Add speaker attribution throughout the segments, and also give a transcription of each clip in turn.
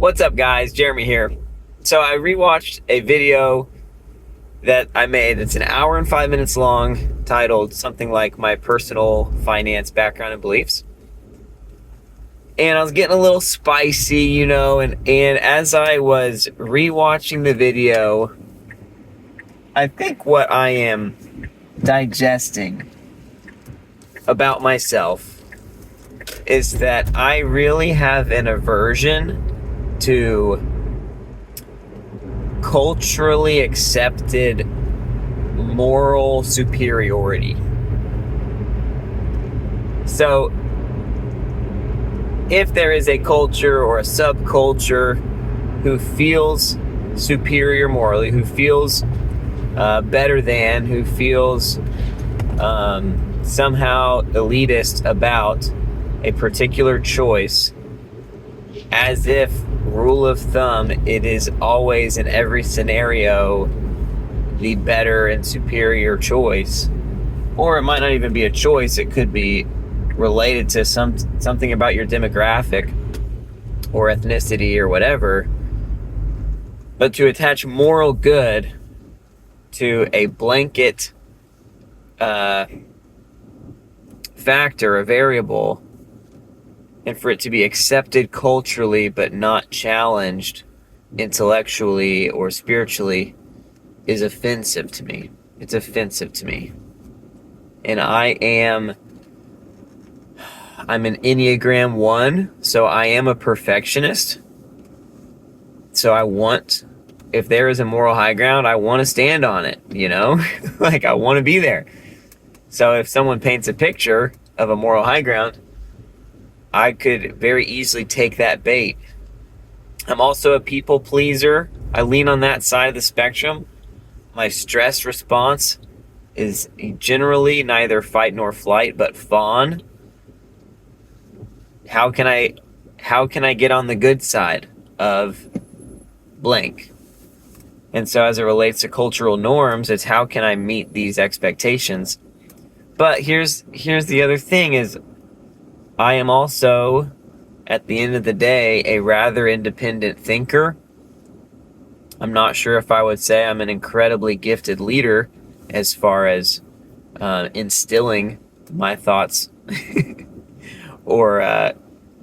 Speaker 1: What's up, guys? Jeremy here. So I rewatched a video that I made. It's an hour and 5 minutes long, titled something like My Personal Finance Background and Beliefs. And I was getting a little spicy, and as I was rewatching the video, I think what I am digesting about myself is that I really have an aversion to culturally accepted moral superiority. So, if there is a culture or a subculture who feels superior morally, who feels better than, who feels somehow elitist about a particular choice, as if rule of thumb, it is always in every scenario the better and superior choice, or it might not even be a choice. It could be related to something about your demographic or ethnicity or whatever. But to attach moral good to a blanket factor, a variable, and for it to be accepted culturally but not challenged intellectually or spiritually is offensive to me. It's offensive to me. And I'm an Enneagram 1, so I am a perfectionist. So if there is a moral high ground, I want to stand on it, like I want to be there. So if someone paints a picture of a moral high ground, I could very easily take that bait. I'm also a people pleaser. I lean on that side of the spectrum. My stress response is generally neither fight nor flight, but fawn. How can I get on the good side of blank? And so as it relates to cultural norms, it's how can I meet these expectations? But here's the other thing is, I am also, at the end of the day, a rather independent thinker. I'm not sure if I would say I'm an incredibly gifted leader as far as instilling my thoughts or,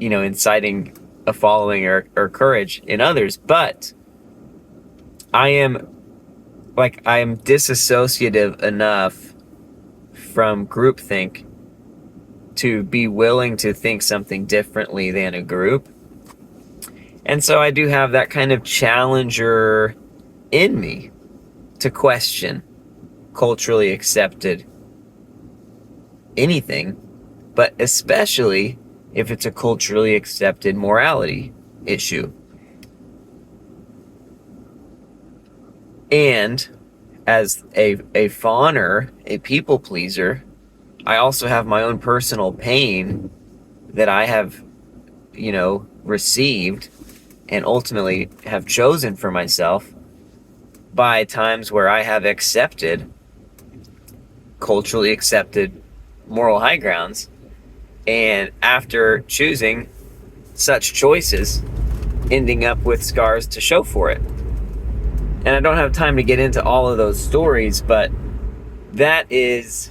Speaker 1: inciting a following or courage in others. But I am disassociative enough from groupthink to be willing to think something differently than a group. And so I do have that kind of challenger in me to question culturally accepted anything, but especially if it's a culturally accepted morality issue. And as a fawner, a people pleaser, I also have my own personal pain that I have, received and ultimately have chosen for myself by times where I have accepted culturally accepted moral high grounds, and after choosing such choices, ending up with scars to show for it. And I don't have time to get into all of those stories, but that is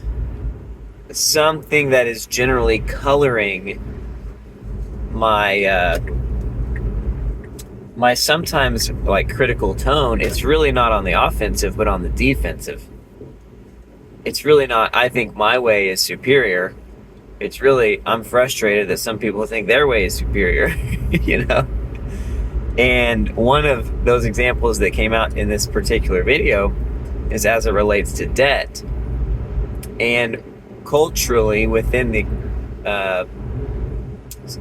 Speaker 1: something that is generally coloring my my sometimes critical tone. It's really not on the offensive, but on the defensive. It's really not, I think my way is superior. It's really, I'm frustrated that some people think their way is superior, And one of those examples that came out in this particular video is as it relates to debt. And culturally, within the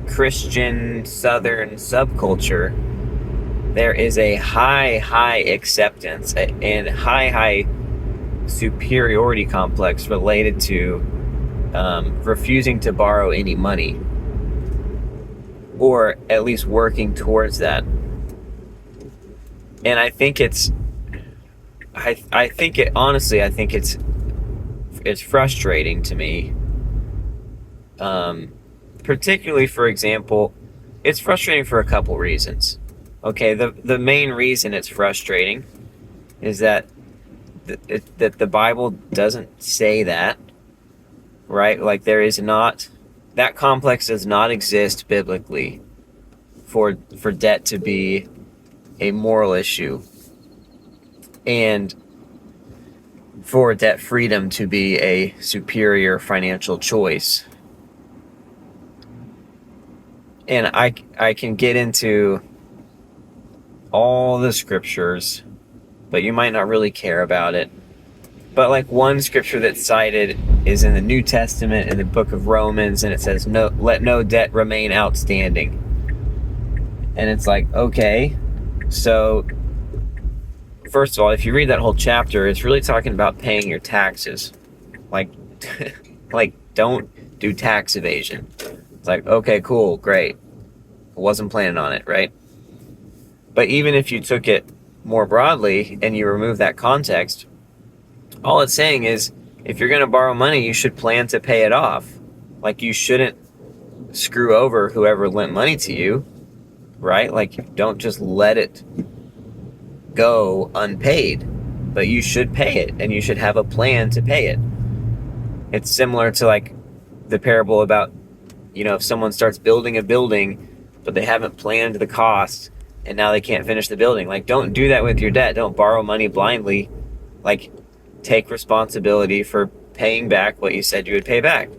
Speaker 1: Christian Southern subculture, there is a high acceptance and high superiority complex related to refusing to borrow any money, or at least working towards that. And I think it's frustrating to me. Particularly, for example, it's frustrating for a couple reasons. Okay, the main reason it's frustrating is that that the Bible doesn't say that, right? Like there is not, that complex does not exist biblically for debt to be a moral issue and for debt freedom to be a superior financial choice. And I can get into all the scriptures, but you might not really care about it. But like one scripture that's cited is in the New Testament in the book of Romans, and it says, "No, let no debt remain outstanding." And it's like, okay, so first of all, if you read that whole chapter, it's really talking about paying your taxes. Like, like don't do tax evasion. It's like, okay, cool, great. Wasn't planning on it, right? But even if you took it more broadly and you remove that context, all it's saying is if you're going to borrow money, you should plan to pay it off. Like you shouldn't screw over whoever lent money to you, right? Like don't just let it go unpaid, but you should pay it and you should have a plan to pay it. It's similar to like the parable about, if someone starts building a building, but they haven't planned the cost and now they can't finish the building. Like don't do that with your debt. Don't borrow money blindly. Like take responsibility for paying back what you said you would pay back.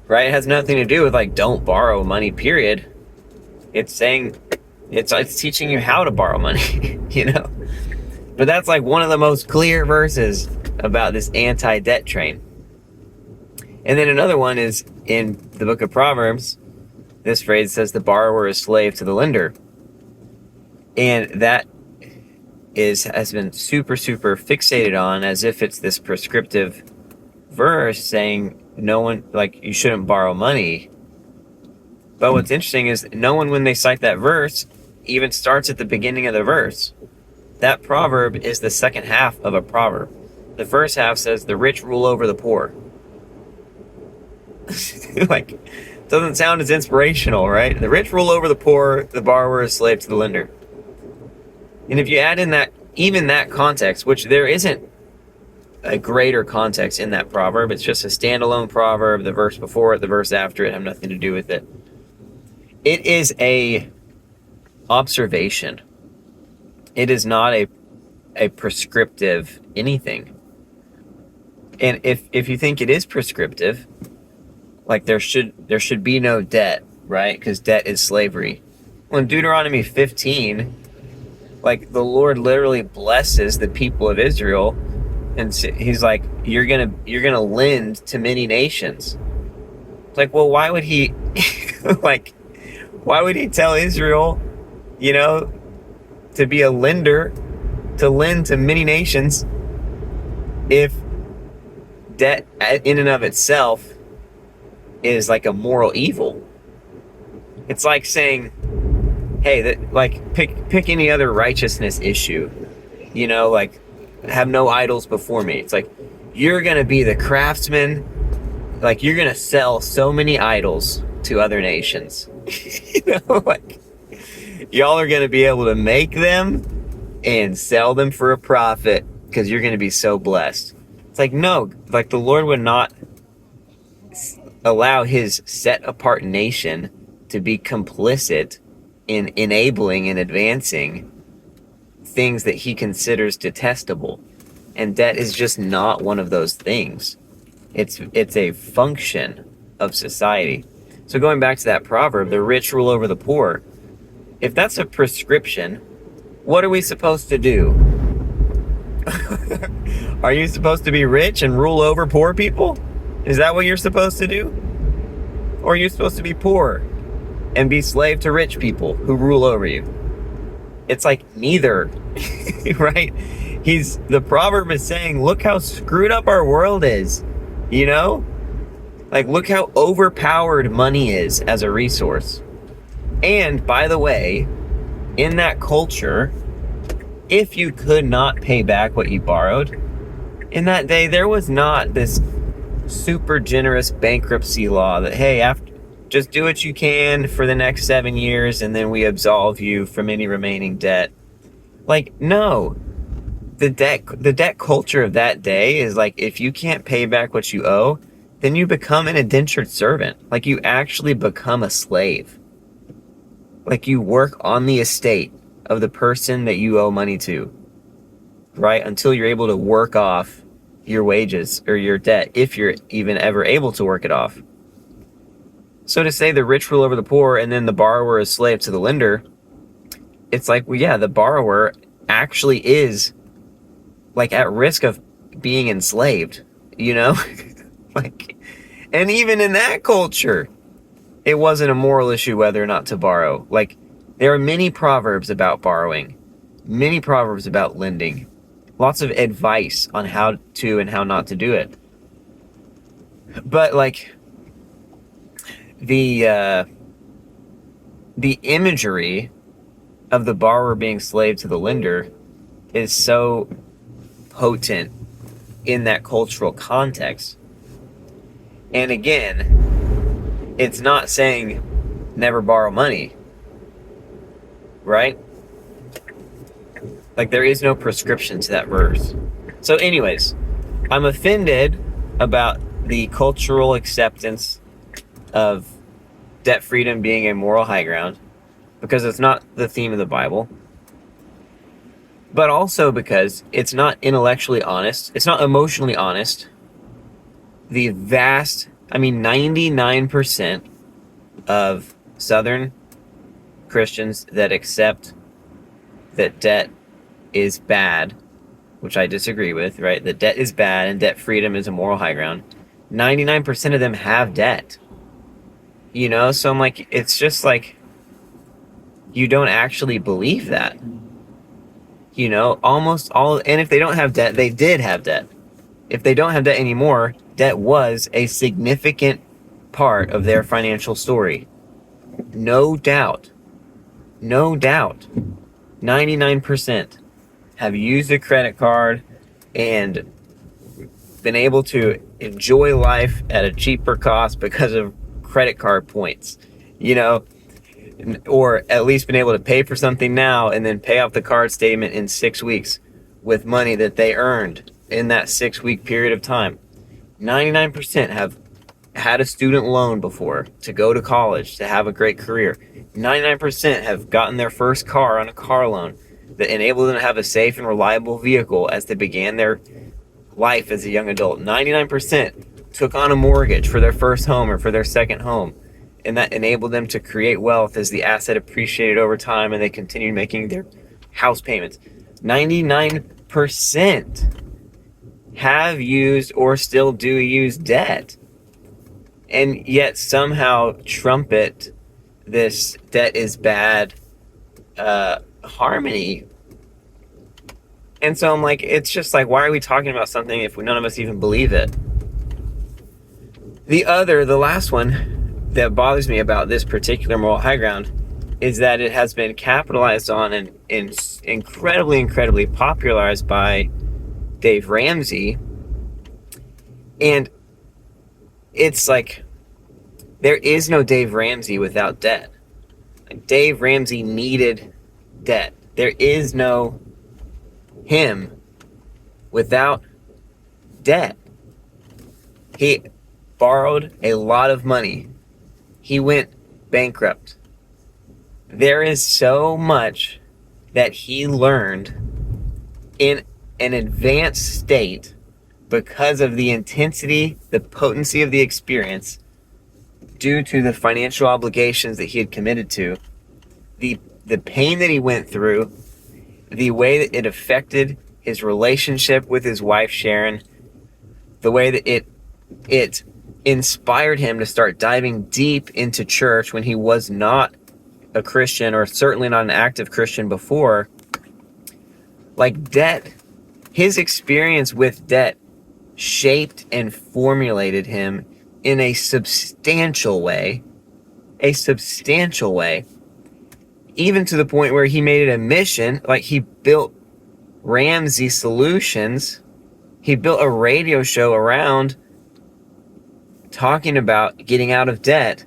Speaker 1: Right? It has nothing to do with like don't borrow money, period. It's saying it's teaching you how to borrow money, But that's like one of the most clear verses about this anti-debt train. And then another one is in the book of Proverbs. This phrase says the borrower is slave to the lender. And that has been super, super fixated on as if it's this prescriptive verse saying no one, like you shouldn't borrow money. But what's interesting is no one, when they cite that verse, even starts at the beginning of the verse. That proverb is the second half of a proverb. The first half says the rich rule over the poor. Like, doesn't sound as inspirational, right? The rich rule over the poor, the borrower is slave to the lender. And if you add in that, even that context, which there isn't a greater context in that proverb, it's just a standalone proverb, the verse before it, the verse after it have nothing to do with it. It is a observation. It is not a prescriptive anything. And if you think it is prescriptive, like there should be no debt, right? Because debt is slavery. Well, in Deuteronomy 15, like the Lord literally blesses the people of Israel, and he's like, you're gonna lend to many nations. It's like, well, why would he why would he tell Israel, to be a lender, to lend to many nations, if debt in and of itself is like a moral evil? It's like saying, hey, pick any other righteousness issue, like have no idols before me. It's like, you're gonna be the craftsman, like you're gonna sell so many idols to other nations. Like y'all are gonna be able to make them and sell them for a profit because you're gonna be so blessed. It's like, no, like the Lord would not allow his set apart nation to be complicit in enabling and advancing things that he considers detestable. And debt is just not one of those things. It's a function of society. So going back to that proverb, the rich rule over the poor, if that's a prescription, what are we supposed to do? Are you supposed to be rich and rule over poor people? Is that what you're supposed to do? Or are you supposed to be poor and be slave to rich people who rule over you? It's like neither, right? The proverb is saying, look how screwed up our world is, Like, look how overpowered money is as a resource. And, by the way, in that culture, if you could not pay back what you borrowed, in that day, there was not this super generous bankruptcy law that, hey, Just do what you can for the next 7 years, and then we absolve you from any remaining debt. Like, no. The debt culture of that day is like, if you can't pay back what you owe, then you become an indentured servant. Like, you actually become a slave. Like, you work on the estate of the person that you owe money to, right? Until you're able to work off your wages or your debt, if you're even ever able to work it off. So to say the rich rule over the poor and then the borrower is slave to the lender, it's like, well, yeah, the borrower actually is like at risk of being enslaved, you know? Like, and even in that culture, it wasn't a moral issue whether or not to borrow. Like, there are many proverbs about borrowing, many proverbs about lending, lots of advice on how to and how not to do it. But like, the imagery of the borrower being slave to the lender is so potent in that cultural context. And again, it's not saying never borrow money, right? Like, there is no prescription to that verse. So anyways, I'm offended about the cultural acceptance of debt freedom being a moral high ground, because it's not the theme of the Bible, but also because it's not intellectually honest, it's not emotionally honest. The vast, 99% of Southern Christians that accept that debt is bad, which I disagree with, right? That debt is bad and debt freedom is a moral high ground. 99% of them have debt. You know, so I'm like, it's just like, you don't actually believe that. You know, almost all, and if they don't have debt, they did have debt. If they don't have debt anymore, debt was a significant part of their financial story. No doubt. No doubt. 99% have used a credit card and been able to enjoy life at a cheaper cost because of credit card points, you know, or at least been able to pay for something now and then pay off the card statement in 6 weeks with money that they earned in that 6-week period of time. 99% have had a student loan before to go to college, to have a great career. 99% have gotten their first car on a car loan that enabled them to have a safe and reliable vehicle as they began their life as a young adult. 99% took on a mortgage for their first home or for their second home, and that enabled them to create wealth as the asset appreciated over time and they continued making their house payments. 99% have used or still do use debt, and yet somehow trumpet this debt is bad harmony. And so I'm like, it's just like, why are we talking about something if none of us even believe it? The last one that bothers me about this particular moral high ground is that it has been capitalized on and incredibly popularized by Dave Ramsey. And it's like, there is no Dave Ramsey without debt. Like, Dave Ramsey needed debt. There is no him without debt. He borrowed a lot of money. He went bankrupt. There is so much that he learned in an advanced state because of the intensity, the potency of the experience, due to the financial obligations that he had committed to, the pain that he went through, the way that it affected his relationship with his wife Sharon, the way that it inspired him to start diving deep into church when he was not a Christian, or certainly not an active Christian before. Like, debt, his experience with debt shaped and formulated him in a substantial way, even to the point where he made it a mission. Like, he built Ramsey Solutions. He built a radio show around talking about getting out of debt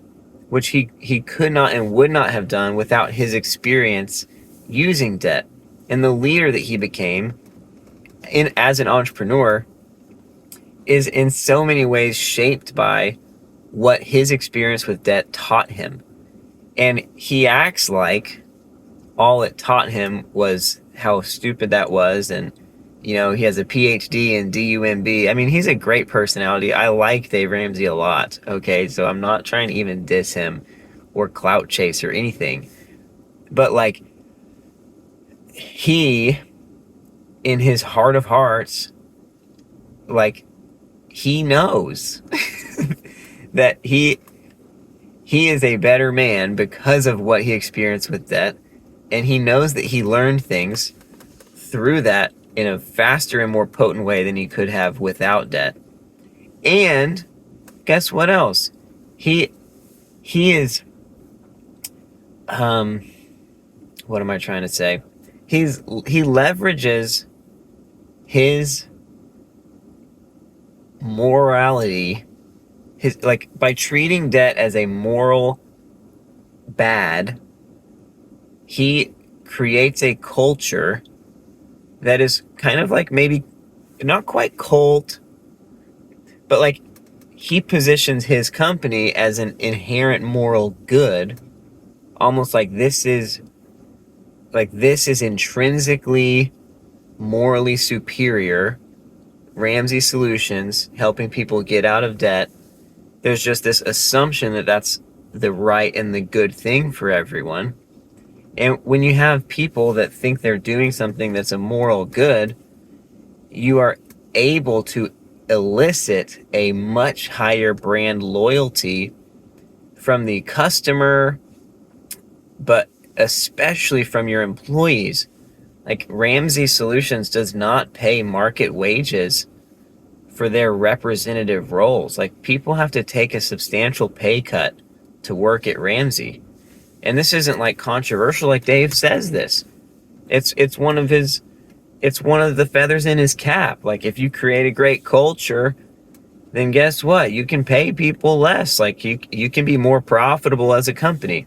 Speaker 1: which he could not and would not have done without his experience using debt. And the leader that he became as an entrepreneur is in so many ways shaped by what his experience with debt taught him. And he acts like all it taught him was how stupid that was. And, he has a PhD in DUMB. I mean, he's a great personality. I like Dave Ramsey a lot. Okay. So I'm not trying to even diss him or clout chase or anything. But like, he, in his heart of hearts, like, he knows that he is a better man because of what he experienced with debt. And he knows that he learned things through that in a faster and more potent way than he could have without debt. And guess what else? He is, what am I trying to say? He leverages his morality, by treating debt as a moral bad, he creates a culture that is kind of like, maybe not quite cult, but like, he positions his company as an inherent moral good, almost like this is intrinsically morally superior. Ramsey Solutions, helping people get out of debt. There's just this assumption that that's the right and the good thing for everyone. And when you have people that think they're doing something that's a moral good, you are able to elicit a much higher brand loyalty from the customer, but especially from your employees. Like, Ramsey Solutions does not pay market wages for their representative roles. Like, people have to take a substantial pay cut to work at Ramsey. And this isn't like controversial, like Dave says this. It's one of the feathers in his cap. Like, if you create a great culture, then guess what? You can pay people less. Like, you can be more profitable as a company.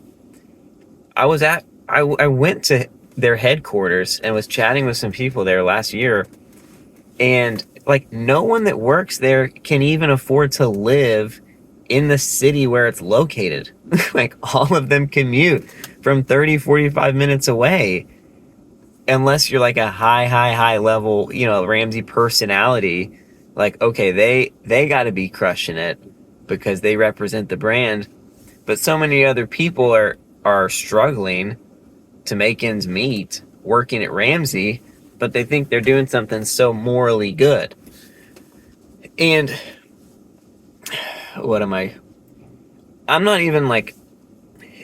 Speaker 1: I went to their headquarters and was chatting with some people there last year, and like, no one that works there can even afford to live in the city where it's located. Like, all of them commute from 30-45 minutes away, unless you're like a high level, Ramsey personality. Like, okay, they got to be crushing it because they represent the brand, but so many other people are struggling to make ends meet working at Ramsey, but they think they're doing something so morally good. And I'm not even like,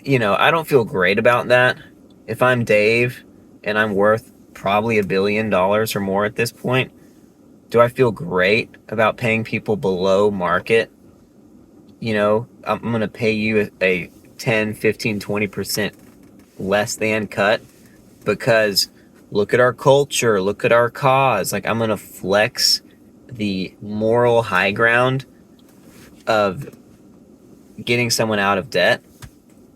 Speaker 1: I don't feel great about that. If I'm Dave and I'm worth probably $1 billion or more at this point, do I feel great about paying people below market? I'm going to pay you a 10, 15, 20% less than cut because look at our culture, look at our cause. Like, I'm going to flex the moral high ground of getting someone out of debt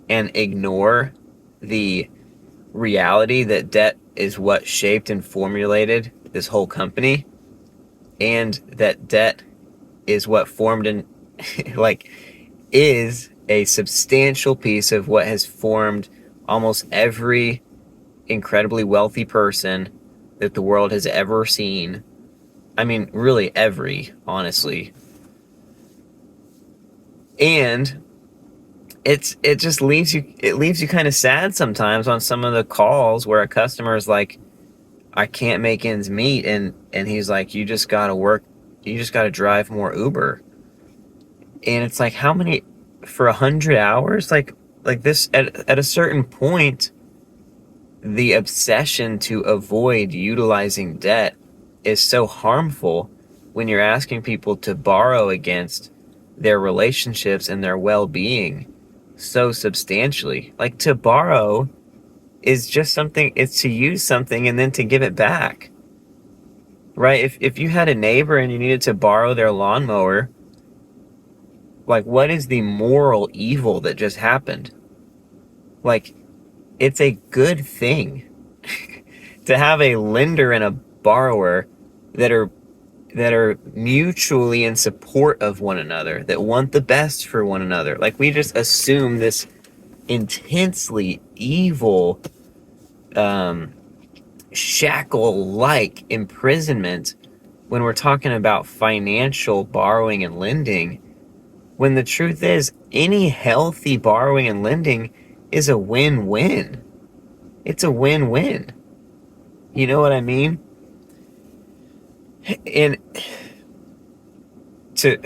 Speaker 1: and ignore the reality that debt is what shaped and formulated this whole company, and that debt is what formed and is a substantial piece of what has formed almost every incredibly wealthy person that the world has ever seen. I mean, really every, honestly. And it just leaves you kind of sad sometimes on some of the calls where a customer is like, I can't make ends meet, and he's like, you just gotta drive more Uber. And it's like, how many for 100 hours? Like this, at a certain point, the obsession to avoid utilizing debt is so harmful when you're asking people to borrow against their relationships and their well-being so substantially. Like, to borrow is just something, it's to use something and then to give it back, right? If you had a neighbor and you needed to borrow their lawnmower, Like, what is the moral evil that just happened? Like, it's a good thing to have a lender and a borrower that are mutually in support of one another, that want the best for one another. Like, we just assume this intensely evil shackle-like imprisonment when we're talking about financial borrowing and lending, when the truth is any healthy borrowing and lending is a win-win. It's a win-win. You know what I mean? And so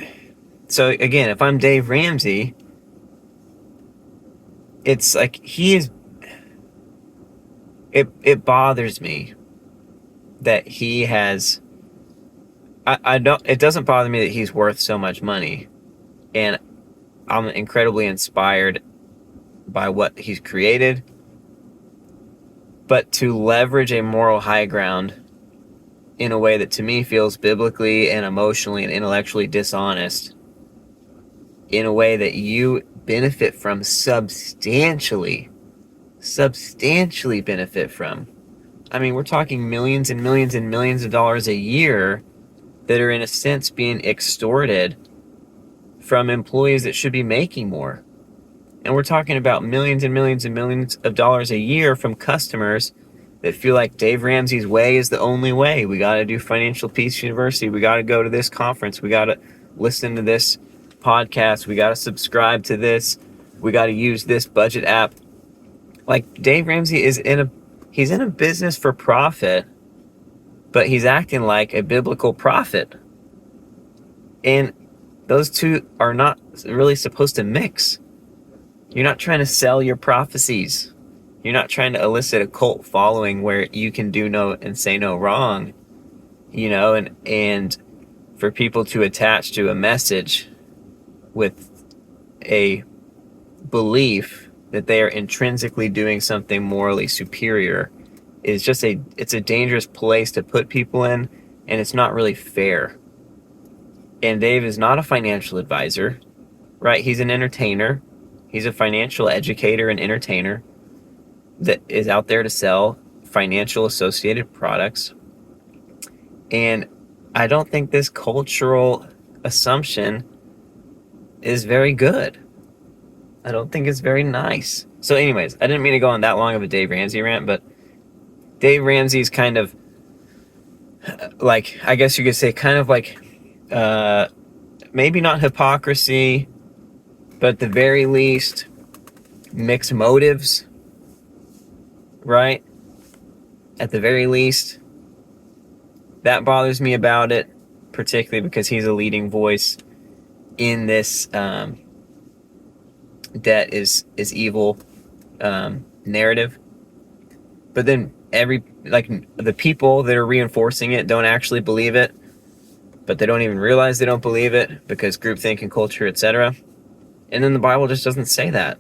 Speaker 1: again, if I'm Dave Ramsey, it's like it bothers me that he has, it doesn't bother me that he's worth so much money, and I'm incredibly inspired by what he's created, but to leverage a moral high ground in a way that to me feels biblically and emotionally and intellectually dishonest, in a way that you benefit from substantially benefit from. I mean, we're talking millions and millions and millions of dollars a year that are in a sense being extorted from employees that should be making more. And we're talking about millions and millions and millions of dollars a year from customers that feel like Dave Ramsey's way is the only way. We got to do Financial Peace University. We got to go to this conference. We got to listen to this podcast. We got to subscribe to this. We got to use this budget app. Like, Dave Ramsey is he's in a business for profit, but he's acting like a biblical prophet. And those two are not really supposed to mix. You're not trying to sell your prophecies. You're not trying to elicit a cult following where you can do no and say no wrong, and for people to attach to a message with a belief that they are intrinsically doing something morally superior is just it's a dangerous place to put people in, and it's not really fair. And Dave is not a financial advisor, right? He's an entertainer. He's a financial educator and entertainer that is out there to sell financial associated products. And I don't think this cultural assumption is very good. I don't think it's very nice. So anyways, I didn't mean to go on that long of a Dave Ramsey rant, but Dave Ramsey's kind of like, I guess you could say, kind of like, maybe not hypocrisy, but at the very least, mixed motives, right? At the very least, that bothers me about it, particularly because he's a leading voice in this debt is evil narrative. But then the people that are reinforcing it don't actually believe it, but they don't even realize they don't believe it because groupthink and culture, etc. And then the Bible just doesn't say that.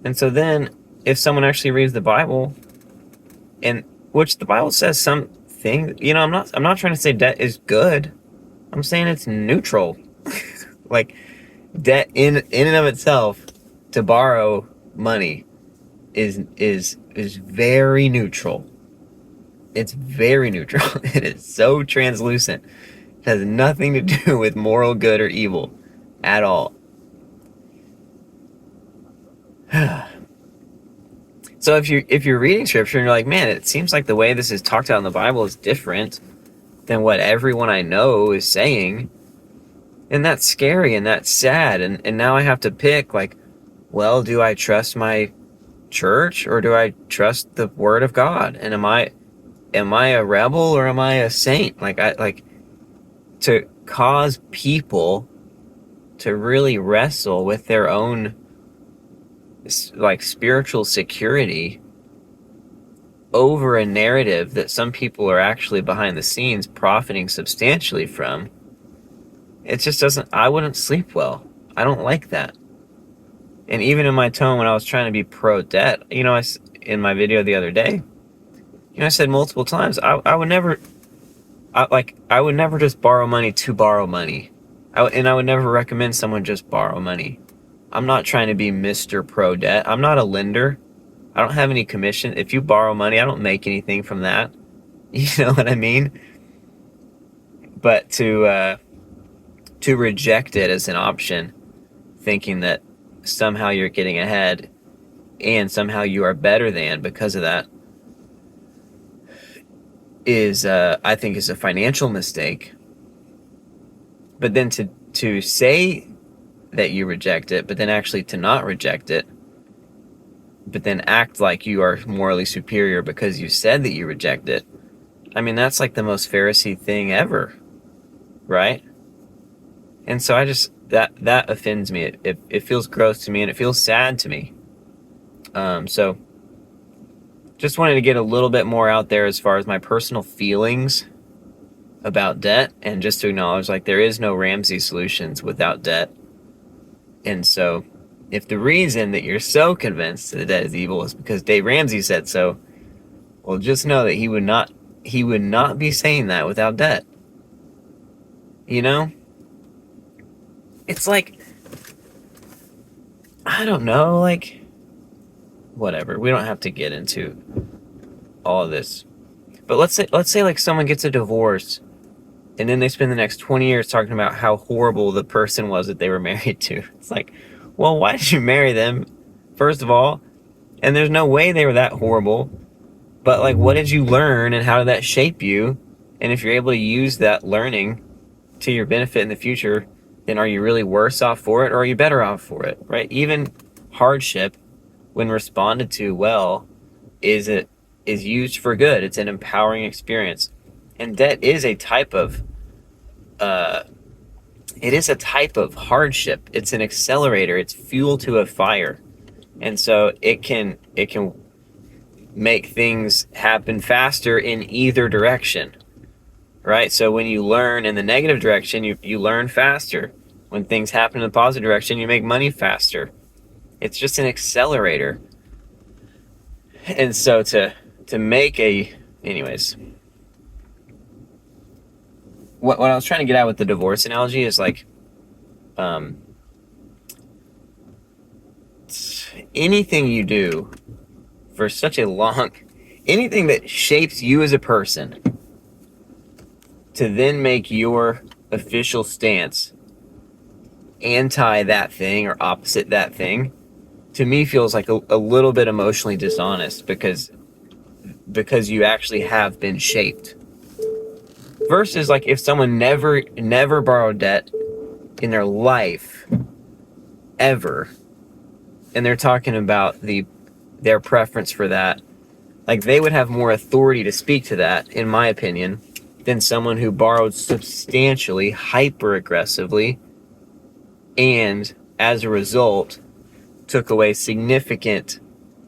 Speaker 1: And so then if someone actually reads the Bible, and which the Bible says something, I'm not trying to say debt is good. I'm saying it's neutral. Like, debt in and of itself, to borrow money is very neutral. It's very neutral. It is so translucent. It has nothing to do with moral good or evil at all. So if you're reading scripture and you're like, man, it seems like the way this is talked about in the Bible is different than what everyone I know is saying, and that's scary and that's sad, and now I have to pick, like, well, do I trust my church or do I trust the Word of God? And am I a rebel or am I a saint? Like to cause people to really wrestle with their own like spiritual security over a narrative that some people are actually behind the scenes profiting substantially from. It just doesn't, I wouldn't sleep well. I don't like that. And even in my tone when I was trying to be pro debt, in my video the other day, I said multiple times, I would never just borrow money to borrow money. I would never recommend someone just borrow money. I'm not trying to be Mr. Pro Debt. I'm not a lender. I don't have any commission. If you borrow money, I don't make anything from that. You know what I mean? But to reject it as an option, thinking that somehow you're getting ahead and somehow you are better than because of that, is I think is a financial mistake. But then to say that you reject it, but then actually to not reject it, but then act like you are morally superior because you said that you reject it. I mean, that's like the most Pharisee thing ever, right? And so I just, that offends me. It feels gross to me, and it feels sad to me. So just wanted to get a little bit more out there as far as my personal feelings about debt, and just to acknowledge, like, there is no Ramsey solutions without debt. And so if the reason that you're so convinced that debt is evil is because Dave Ramsey said so, well, just know that he would not be saying that without debt. You know? It's like, I don't know, like, whatever. We don't have to get into all of this. But let's say like someone gets a divorce, and then they spend the next 20 years talking about how horrible the person was that they were married to. It's like, well, why did you marry them, first of all? And there's no way they were that horrible. But, like, what did you learn, and how did that shape you? And if you're able to use that learning to your benefit in the future, then are you really worse off for it, or are you better off for it, right? Even hardship, when responded to well, is used for good. It's an empowering experience. And debt is a type of hardship. It's an accelerator. It's fuel to a fire. And so it can make things happen faster in either direction, right? So when you learn in the negative direction, you learn faster. When things happen in the positive direction, you make money faster. It's just an accelerator. And so to make anyways, what I was trying to get at with the divorce analogy is like, anything you do for such a long, anything that shapes you as a person, to then make your official stance anti that thing or opposite that thing, to me feels like a little bit emotionally dishonest, because you actually have been shaped. Versus, like, if someone never borrowed debt in their life ever, and they're talking about their preference for that, like, they would have more authority to speak to that, in my opinion, than someone who borrowed substantially, hyper aggressively, and as a result took away significant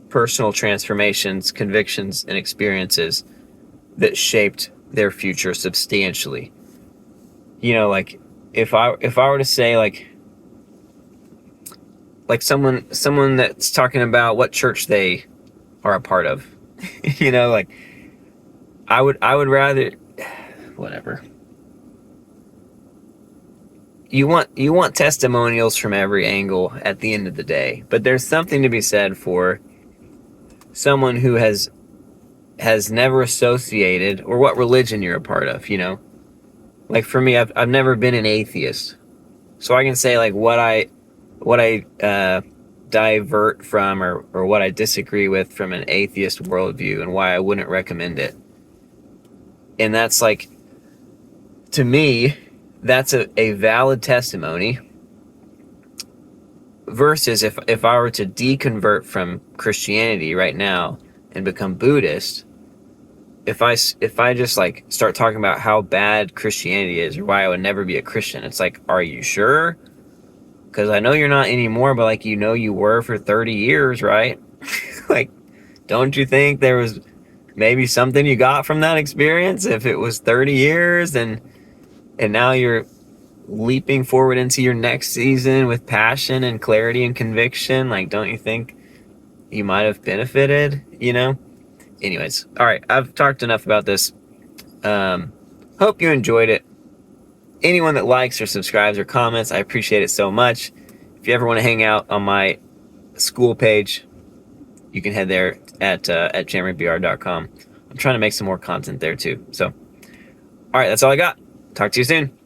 Speaker 1: personal transformations, convictions, and experiences that shaped their future substantially. You know, like, if I were to say, like someone that's talking about what church they are a part of, you know, like, I would rather, whatever. You want testimonials from every angle at the end of the day, but there's something to be said for someone who has never associated, or what religion you're a part of, you know? Like, for me, I've never been an atheist, so I can say, like, what I divert from, or what I disagree with from an atheist worldview, and why I wouldn't recommend it. And that's, like, to me, that's a valid testimony. Versus if I were to deconvert from Christianity right now and become Buddhist, if I just, like, start talking about how bad Christianity is, or why I would never be a Christian, it's like, are you sure? Because I know you're not anymore, but, like, you know you were for 30 years, right? Like, don't you think there was maybe something you got from that experience if it was 30 years, and now you're leaping forward into your next season with passion and clarity and conviction? Like, don't you think you might have benefited, you know? Anyways, all right, I've talked enough about this. Hope you enjoyed it. anyone that likes or subscribes or comments, I appreciate it so much. If you ever want to hang out on my school page, you can head there at jeremybr.com. I'm trying to make some more content there too. So, all right, that's all I got. Talk to you soon.